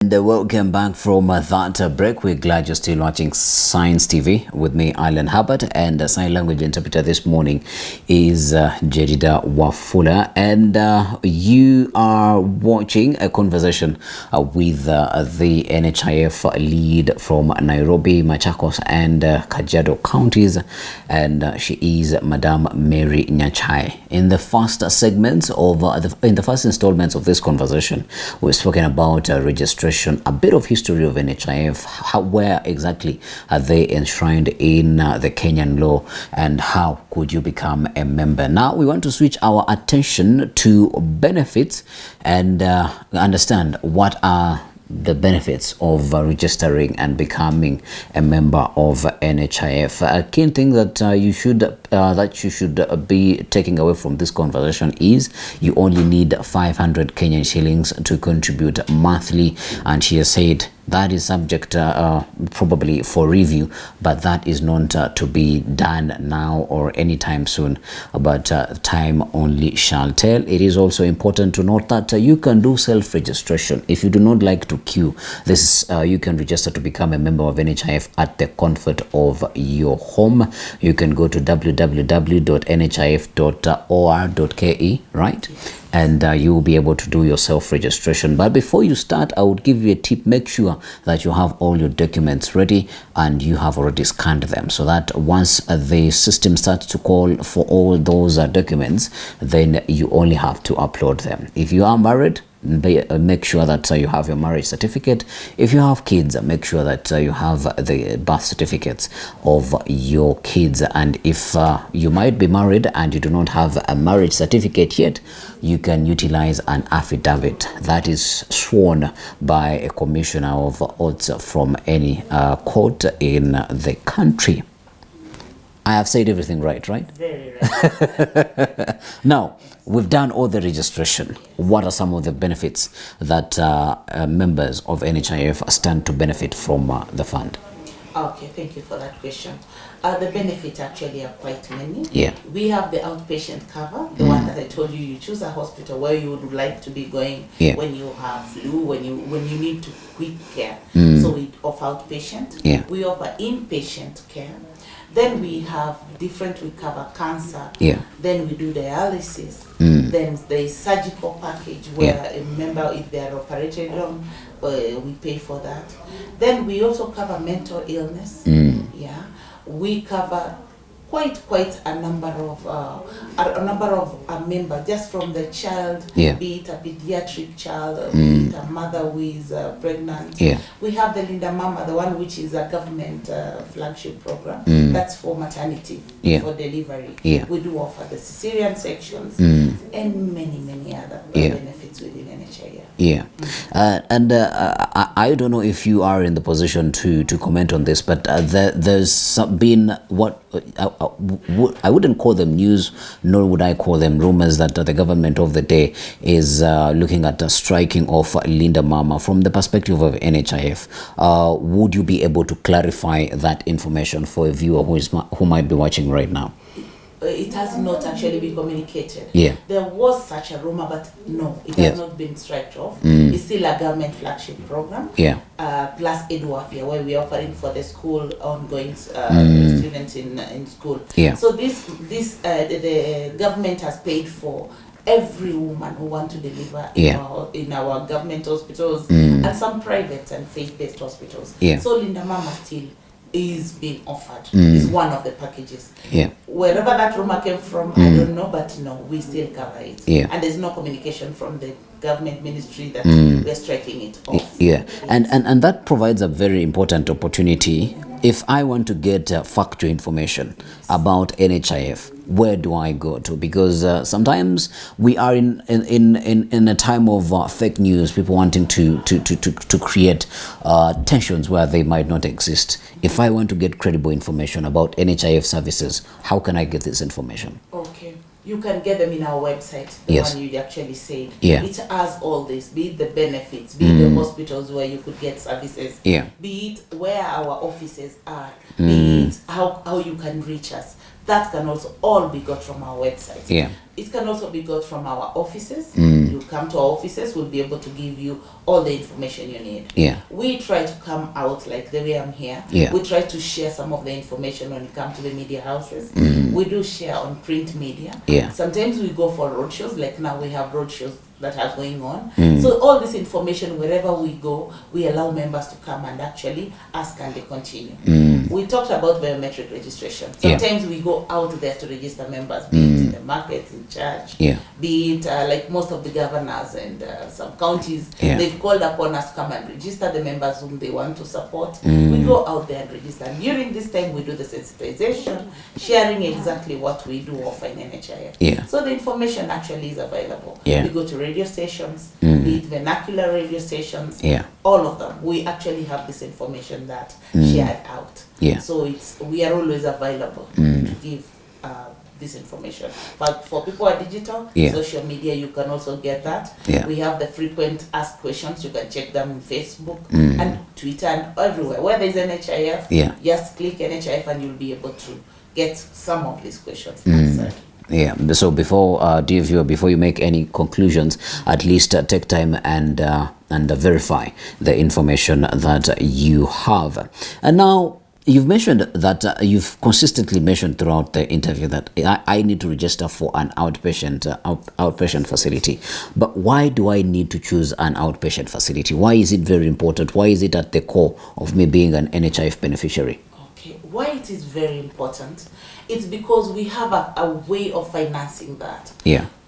And welcome back from that break. We're glad you're still watching Science TV with me, Alan Hubbard, and sign language interpreter this morning is Jedida Wafula, and you are watching a conversation with the NHIF lead from Nairobi, Machakos, and Kajiado counties, and she is Madam Mary Nyachai. In the first segments of in the first installments of this conversation, we've spoken about registration, a bit of history of NHIF, where exactly are they enshrined in the Kenyan law, and how could you become a member. Now we want to switch our attention to benefits and understand what are the benefits of registering and becoming a member of NHIF. A key thing that you should be taking away from this conversation is you only need 500 Kenyan shillings to contribute monthly, and she has said that is subject probably for review, but that is not to be done now or anytime soon, but time only shall tell. It is also important to note that you can do self-registration. If you do not like to queue, this you can register to become a member of NHIF at the comfort of your home. You can go to www.nhif.or.ke, right? And you will be able to do your self-registration. But before you start, I would give you a tip. Make sure that you have all your documents ready and you have already scanned them, so that once the system starts to call for all those documents, then you only have to upload them. If you are married, make sure that you have your marriage certificate. If you have kids, make sure that you have the birth certificates of your kids. And if you might be married and you do not have a marriage certificate yet, you can utilize an affidavit that is sworn by a commissioner of oaths from any court in the country. I have said everything right? Very right. Now, we've done all the registration. What are some of the benefits that members of NHIF stand to benefit from the fund? Okay, thank you for that question. The benefits actually are quite many. Yeah. We have the outpatient cover, the one that I told you. You choose a hospital where you would like to be going when you have flu, when you need to quick care. So we offer outpatient. Yeah. We offer inpatient care. Then we cover cancer. Yeah. Then we do dialysis. Then there is surgical package where a member, if they are operated on, we pay for that. Then we also cover mental illness. Yeah. We cover quite a number of members, just from the child, be it a pediatric child, be it a mother who is pregnant. We have the Linda Mama, the one which is a government flagship program. That's for maternity, for delivery. We do offer the cesarean sections and many other benefits within NHIF. And I don't know if you are in the position to comment on this, but there's been what I wouldn't call them news, nor would I call them rumors, that the government of the day is looking at striking off Linda Mama. From the perspective of NHIF, would you be able to clarify that information for a viewer who might be watching right now? It has not actually been communicated. There was such a rumor, but no, it has not been struck off. It's still a government flagship program. Plus Edwafia, where we are offering for the school ongoing students in school. So the government has paid for every woman who want to deliver in our government hospitals and some private and faith-based hospitals. So Linda Mama still is being offered. Is one of the packages. Wherever that rumor came from, I don't know, but no, we still cover it. And there's no communication from the government ministry that we're striking it off. And that provides a very important opportunity. If I want to get factual information about NHIF, where do I go to? Because sometimes we are in a time of fake news, people wanting to create tensions where they might not exist. If I want to get credible information about NHIF services, how can I get this information? Okay. You can get them in our website, the one you actually said. It has all this, be it the benefits, be it the hospitals where you could get services, be it where our offices are, be it how you can reach us. that can also all be got from our website. Yeah. It can also be got from our offices. You come to our offices, we'll be able to give you all the information you need. Yeah. We try to come out like the way I'm here. Yeah. We try to share some of the information when it comes to the media houses. We do share on print media. Yeah. Sometimes we go for roadshows, like now we have roadshows that are going on. So all this information, wherever we go, we allow members to come and actually ask, and they continue. We talked about biometric registration. Sometimes we go out there to register members, be it in the market, in church, be it like most of the governors and some counties, they've called upon us to come and register the members whom they want to support. We go out there and register. And during this time, we do the sensitization, sharing exactly what we do offer in NHIF. So the information actually is available. We go to radio stations, be it vernacular radio stations, all of them. We actually have this information that shared out. So we are always available to give this information. But for people who are digital, social media, you can also get that. We have the frequent asked questions. You can check them on Facebook and Twitter and everywhere. Where there's NHIF, just click NHIF and you'll be able to get some of these questions answered. Yeah. So before, dear viewer, before you make any conclusions, at least take time and verify the information that you have. And now, you've mentioned that you've consistently mentioned throughout the interview that I need to register for an outpatient facility. But why do I need to choose an outpatient facility? Why is it very important? Why is it at the core of me being an NHIF beneficiary? Okay, why it is very important? It's because we have a way of financing that.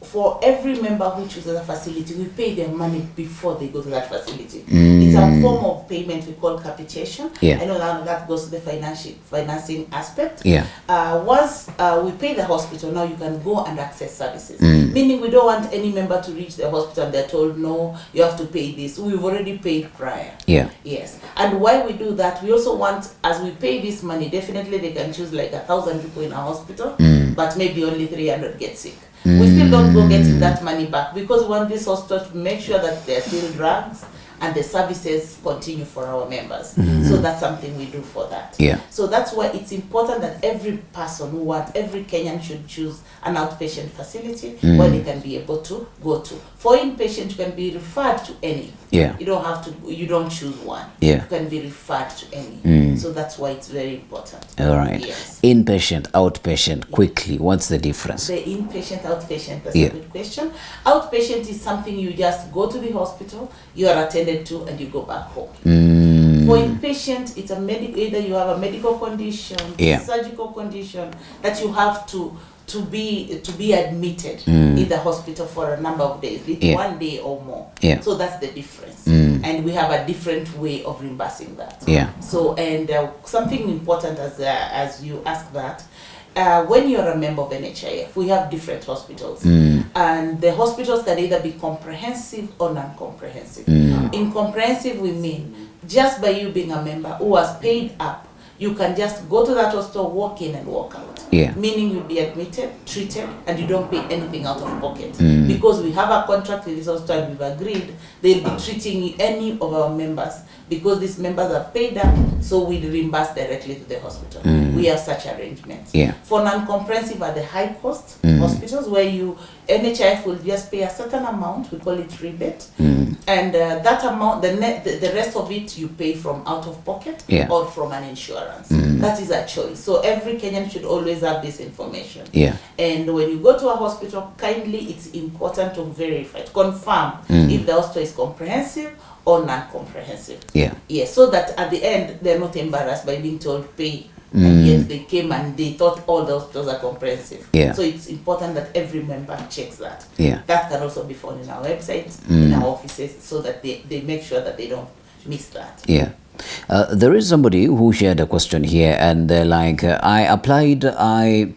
For every member who chooses a facility, we pay them money before they go to that facility. It's a form of payment we call capitation. I know that goes to the financing aspect. Once we pay the hospital, now you can go and access services. Meaning we don't want any member to reach the hospital and they're told, no, you have to pay this. We've already paid prior. Yes. And why we do that, we also want, as we pay this money, definitely they can choose like 1,000 people in a hospital, but maybe only 300 get sick. We still don't go getting that money back because we want this hospital to make sure that there's still drugs and the services continue for our members. So that's something we do for that. So that's why it's important that every person who wants, every Kenyan should choose an outpatient facility where they can be able to go to. For inpatient, you can be referred to any. You don't have to, you don't choose one. You can be referred to any. So that's why it's very important. All right. Inpatient, outpatient, quickly, what's the difference? The inpatient, outpatient, that's a good question. Outpatient is something you just go to the hospital, you are attended to, and you go back home. For inpatient, it's a either you have a medical condition, surgical condition that you have to be admitted in the hospital for a number of days, 1 day or more. So that's the difference. And we have a different way of reimbursing that. So, and something important as you ask that, when you're a member of NHIF, we have different hospitals. And the hospitals can either be comprehensive or non-comprehensive. In comprehensive, we mean just by you being a member who has paid up, you can just go to that hospital, walk in and walk out. Meaning you'll be admitted, treated, and you don't pay anything out of pocket. Because we have a contract with this hospital and we've agreed they'll be treating any of our members because these members have paid up, so we reimburse directly to the hospital. We have such arrangements. For non-comprehensive are the high cost hospitals where NHIF will just pay a certain amount, we call it rebate, and that amount, the rest of it you pay from out of pocket or from an insurance. That is a choice. So every Kenyan should always have this information. And when you go to a hospital, kindly, it's important to verify, to confirm if the hospital is comprehensive or non-comprehensive. So that at the end, they're not embarrassed by being told pay. And yet they came and they thought all the hospitals are comprehensive. So it's important that every member checks that. That can also be found in our website, in our offices, so that they make sure that they don't miss that. There is somebody who shared a question here, and they're like, I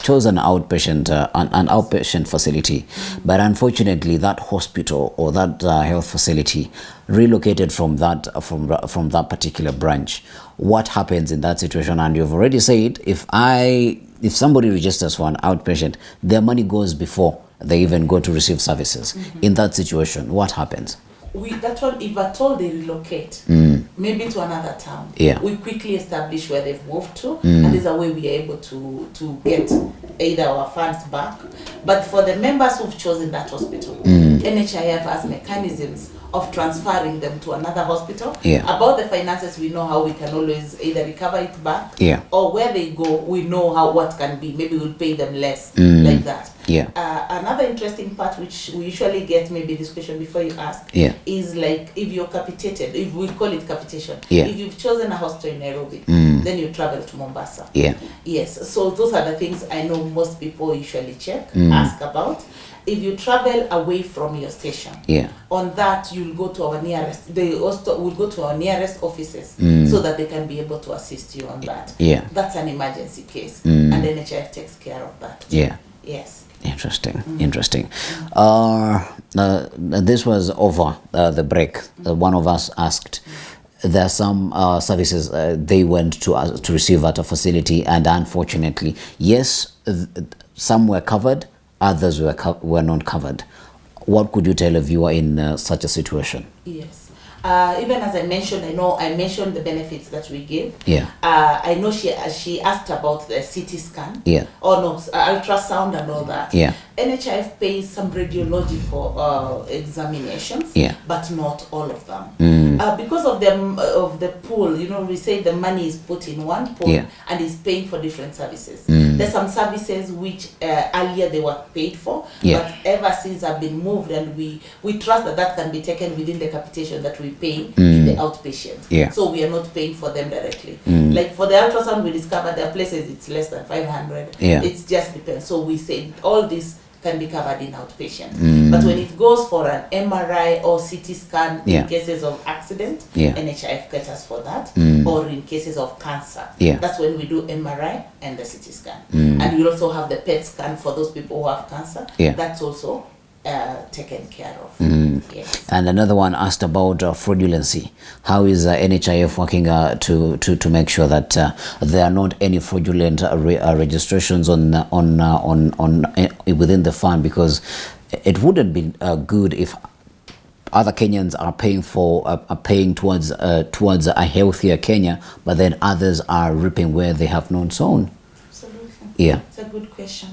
chose an outpatient facility, but unfortunately that hospital or that health facility relocated from that particular branch. What happens in that situation? And you've already said if somebody registers for an outpatient, their money goes before they even go to receive services. In that situation, what happens? That one, if at all they relocate, maybe to another town, we quickly establish where they've moved to, and there's a way we are able to get either our funds back. But for the members who've chosen that hospital, NHIF has mechanisms of transferring them to another hospital. About the finances, we know how we can always either recover it back, or where they go, we know what can be. Maybe we'll pay them less, like that. Another interesting part, which we usually get, maybe this question before you ask, is like if you're capitated, if we call it capitation, if you've chosen a hospital in Nairobi, then you travel to Mombasa. Yes, so those are the things I know most people usually check, ask about. If you travel away from your station, on that you'll go to our nearest. They also will go to our nearest offices so that they can be able to assist you on that. That's an emergency case, and NHIF takes care of that. Yes. Interesting. Interesting. This was over the break. One of us asked. There are some services they went to receive at a facility, and unfortunately, yes, some were covered. Others were not covered. What could you tell a viewer in such a situation? Yes. Even as I mentioned, I mentioned the benefits that we give. I know she asked about the CT scan. Ultrasound and all that. NHIF pays some radiological examinations, but not all of them. Because of the pool, we say the money is put in one pool and is paying for different services. There's some services which earlier they were paid for, but ever since have been moved, and we trust that can be taken within the capitation that we pay in the outpatient. So we are not paying for them directly. Like for the ultrasound, we discovered there are places it's less than 500. It just depends. So we say all this can be covered in outpatient. But when it goes for an MRI or CT scan in cases of accident, NHIF caters for that, or in cases of cancer. That's when we do MRI and the CT scan. And we also have the PET scan for those people who have cancer. That's also taken care of. Yes. And another one asked about fraudulency. How is NHIF working to make sure that there are not any fraudulent registrations on within the fund? Because it wouldn't be good if other Kenyans are paying towards a healthier Kenya, but then others are reaping where they have not sown. Absolutely. It's a good question.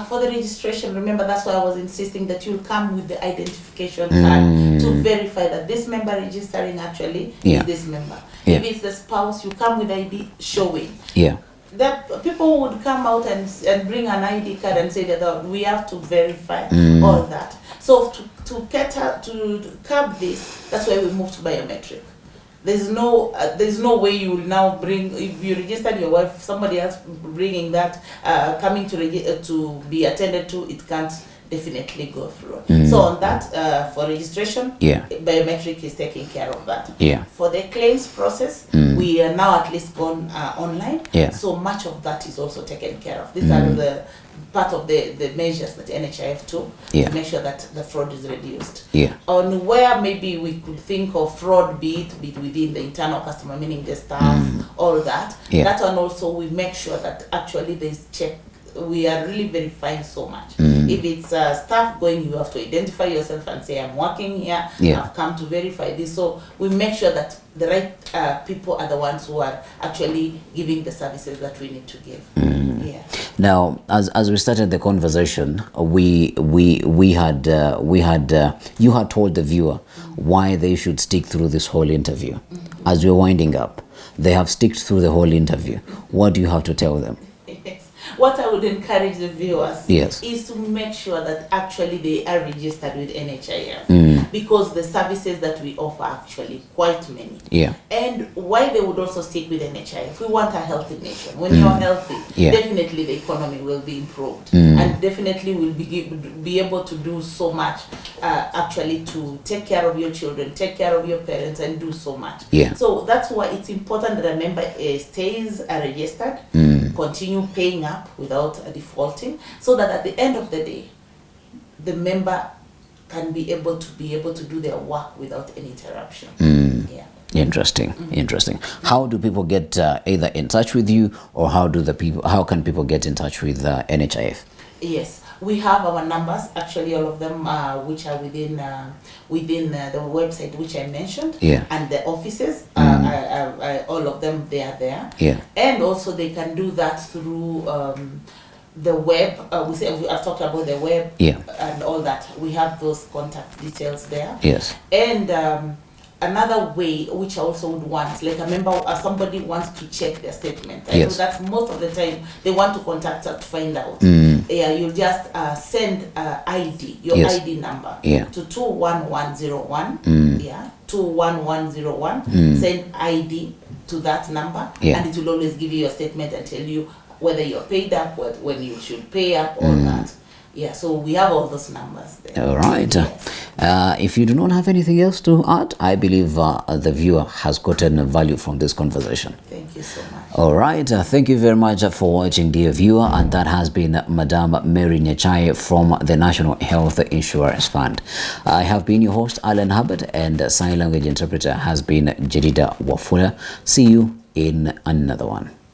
For the registration, remember, that's why I was insisting that you'll come with the identification card to verify that this member registering actually is this member. If it's the spouse, you come with ID showing. The people would come out and bring an ID card and say that we have to verify all that. So to curb this, that's why we moved to biometric. There's no way you will now bring, if you registered your wife, somebody else bringing that, coming to be attended to, it can't definitely go through. So on that, for registration, biometric is taking care of that. For the claims process, we are now at least gone online. So much of that is also taken care of. These are the part of the measures that NHIF took to make sure that the fraud is reduced. On where maybe we could think of fraud, be it within the internal customer, meaning the staff, all that. That one also we make sure that actually there's check. We are really verifying so much. If it's staff going, you have to identify yourself and say, I'm working here, I've come to verify this. So we make sure that the right people are the ones who are actually giving the services that we need to give. Now, as we started the conversation, you had told the viewer why they should stick through this whole interview. As we're winding up, they have stuck through the whole interview. What do you have to tell them? What I would encourage the viewers is to make sure that actually they are registered with NHIF, because the services that we offer are actually quite many. And why they would also stick with NHIF, we want a healthy nation. When you're healthy, definitely the economy will be improved, and definitely will be able to do so much actually to take care of your children, take care of your parents, and do so much. So that's why it's important that a member stays registered, continue paying up without defaulting, so that at the end of the day, the member can be able to do their work without any interruption. Interesting. How do people get either in touch with you, or how can people get in touch with NHIF? Yes, we have our numbers, actually all of them which are within the website which I mentioned, and the offices, all of them, they are there. And also they can do that through the web. I've talked about the web, yeah, and all that. We have those contact details there. yes, And another way, which I also would want, like a member, somebody wants to check their statement. I know that's most of the time they want to contact us to find out. Yeah, you just send ID, your ID number, to 21101. Yeah, 21101. Send ID to that number, and it will always give you your statement and tell you whether you're paid up, when you should pay up, or that. Yeah, so we have all those numbers there. All right. Yes. If you do not have anything else to add, I believe the viewer has gotten value from this conversation. Thank you so much. All right. Thank you very much for watching, dear viewer. And that has been Madam Mary Nyachae from the National Health Insurance Fund. I have been your host, Alan Hubbard, and sign language interpreter has been Jedida Wafula. See you in another one.